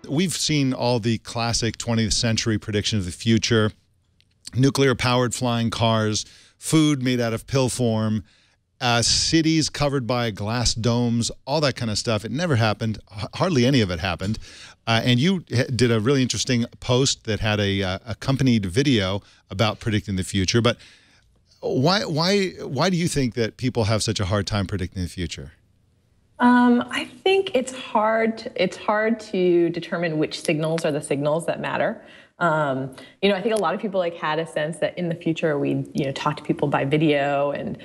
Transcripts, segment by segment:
we've seen all the classic 20th century predictions of the future: nuclear-powered flying cars, food made out of pill form, cities covered by glass domes, all that kind of stuff. It never happened. Hardly any of it happened. And you did a really interesting post that had a accompanied video about predicting the future. But why do you think that people have such a hard time predicting the future? I think it's hard to determine which signals are the signals that matter. You know, I think a lot of people had a sense that in the future we'd talk to people by video and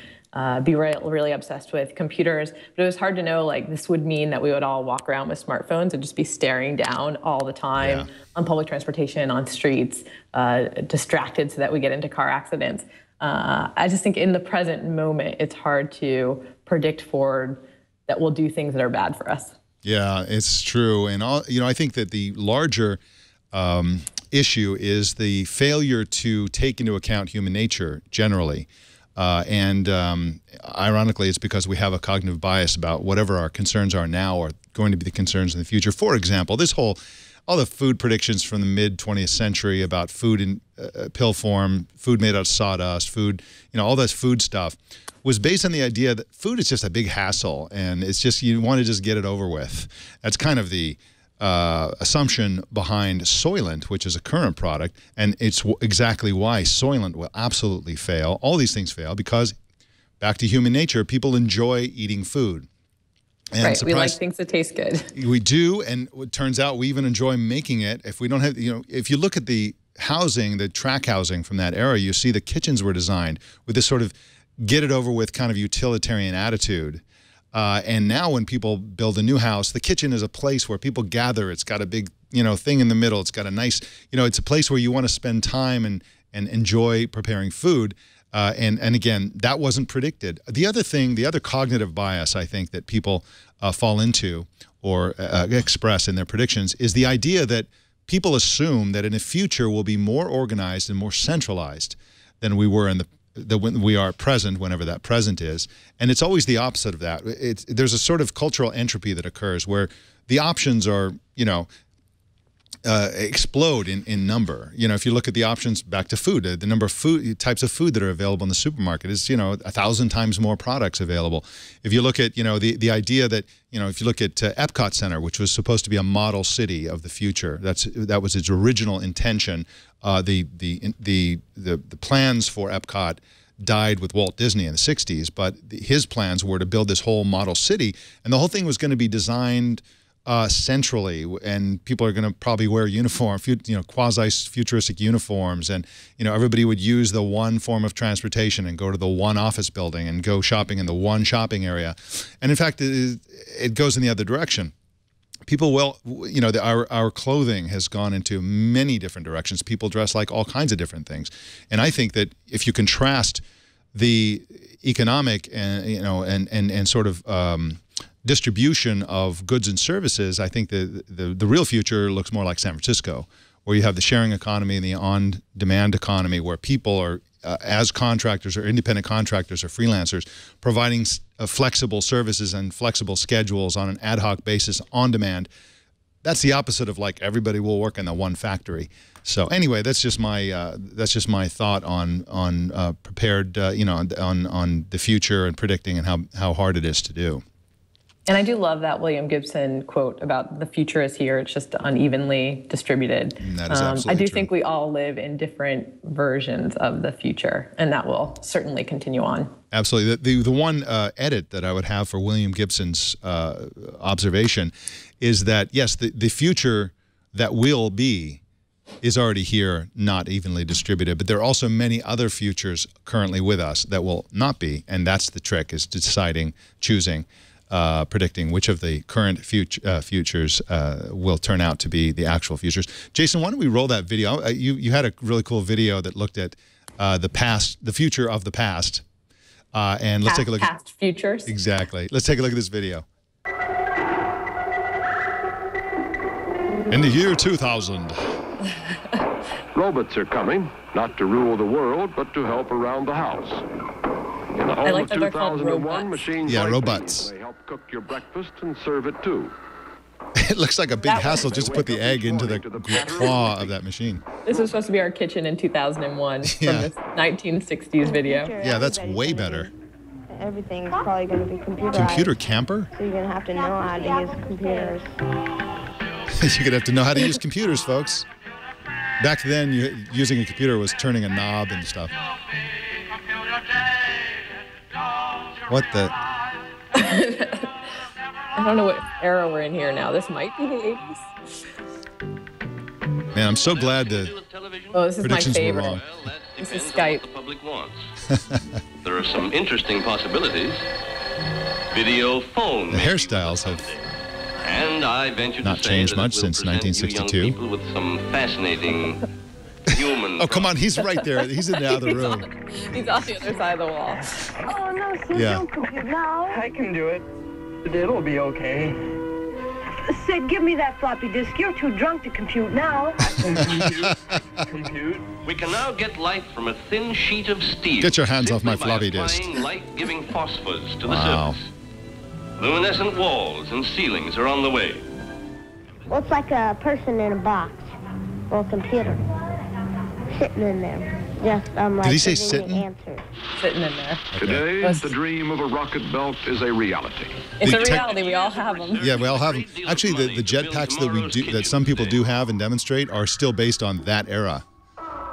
be really obsessed with computers, but it was hard to know this would mean that we would all walk around with smartphones and just be staring down all the time on public transportation, on streets, distracted so that we get into car accidents. I just think in the present moment, it's hard to predict forward that we'll do things that are bad for us. Yeah, it's true. And I think that the larger issue is the failure to take into account human nature generally. Ironically, it's because we have a cognitive bias about whatever our concerns are now are going to be the concerns in the future. For example, all the food predictions from the mid-20th century about food in pill form, food made out of sawdust, food, all this food stuff was based on the idea that food is just a big hassle and it's just, you want to just get it over with. That's kind of the assumption behind Soylent, which is a current product, and it's exactly why Soylent will absolutely fail. All these things fail because, back to human nature, people enjoy eating food. And right, we like things that taste good. We do, and it turns out we even enjoy making it. If we don't have, if you look at the housing, the track housing from that era, you see the kitchens were designed with this sort of get it over with kind of utilitarian attitude. And now when people build a new house, the kitchen is a place where people gather. It's got a big, thing in the middle. It's got a nice, it's a place where you want to spend time and enjoy preparing food. And again, that wasn't predicted. The other cognitive bias I think that people fall into or express in their predictions is the idea that people assume that in the future we'll be more organized and more centralized than we were in when we are present, whenever that present is. And it's always the opposite of that. There's a sort of cultural entropy that occurs where the options are, explode in number. If you look at the options back to food, the number of types of food that are available in the supermarket is, 1,000 times more products available. If you look at, the idea that, if you look at Epcot Center, which was supposed to be a model city of the future, that was its original intention. The plans for Epcot died with Walt Disney in the 60s, but his plans were to build this whole model city, and the whole thing was going to be designed centrally, and people are going to probably wear quasi-futuristic uniforms, and everybody would use the one form of transportation and go to the one office building and go shopping in the one shopping area. And in fact, it goes in the other direction. People our clothing has gone into many different directions. People dress like all kinds of different things, and I think that if you contrast the economic and sort of distribution of goods and services, I think the real future looks more like San Francisco, where you have the sharing economy and the on-demand economy, where people are, as contractors or independent contractors or freelancers, providing flexible services and flexible schedules on an ad hoc basis on demand. That's the opposite of everybody will work in the one factory. So anyway, that's just my thought on prepared on the future and predicting and how hard it is to do. And I do love that William Gibson quote about the future is here, it's just unevenly distributed. That is absolutely I do think we all live in different versions of the future, and that will certainly continue on. Absolutely. The one edit that I would have for William Gibson's observation is that, yes, the future that will be is already here, not evenly distributed, but there are also many other futures currently with us that will not be, and that's the trick, is choosing, predicting which of the current futures will turn out to be the actual futures. Jason, why don't we roll that video? You had a really cool video that looked at the future of the past, and let's take a look at past futures. Exactly. Let's take a look at this video. In the year 2000. Robots are coming, not to rule the world, but to help around the house. In the home like of that they're called 2001, robots. machines Yeah, like robots. these, they help cook your breakfast and serve it too. It looks like a big hassle just to put the egg into the claw of that machine. This was supposed to be our kitchen in 2001 from this 1960s video. Yeah, that's way better. Everything's probably going to be computerized. Computer camper? So you're going to have to know how to use computers. You're going to have to know how to use computers, folks. Back then, using a computer was turning a knob and stuff. What the? I don't know what era we're in here now. This might be the 80s. Man, I'm so glad the this is my predictions were favorite. wrong. This is Skype. The public wants. There are some interesting possibilities. Video phone. The hairstyles have And I venture not to say changed that it much will since present you young 1962. people with some fascinating human. Oh, come on. He's right there. He's in the other room. He's on the other side of the wall. Oh, no, Sid, Yeah. don't compute now. I can do it. It'll be okay. Sid, give me that floppy disk. You're too drunk to compute now. Compute. We can now get light from a thin sheet of steel. Get your hands off my simply by floppy disk. applying light-giving phosphors to Wow. the surface. Luminescent walls and ceilings are on the way. Looks like a person in a box or a computer sitting in there. Just like Did he say giving sitting? the answers. Sitting in there. Today, Yes. the dream of a rocket belt is a reality. It's The a tech- reality. We all have them. Yeah, we all have them. Actually, the jetpacks that some people do have and demonstrate are still based on that era.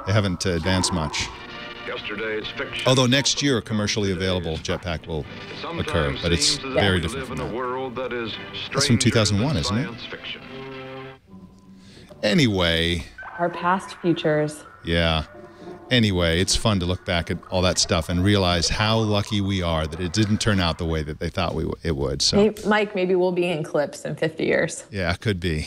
They haven't advanced much. Yesterday's fiction. Although next year, a commercially available jetpack will occur, but it's Sometimes seems very that we different live from in a that. world that is That's from stranger 2001, than isn't it? science fiction. Anyway, Our past futures. yeah. Anyway, it's fun to look back at all that stuff and realize how lucky we are that it didn't turn out the way that they thought it would. So, Hey, Mike, maybe we'll be in clips in 50 years. yeah, could be.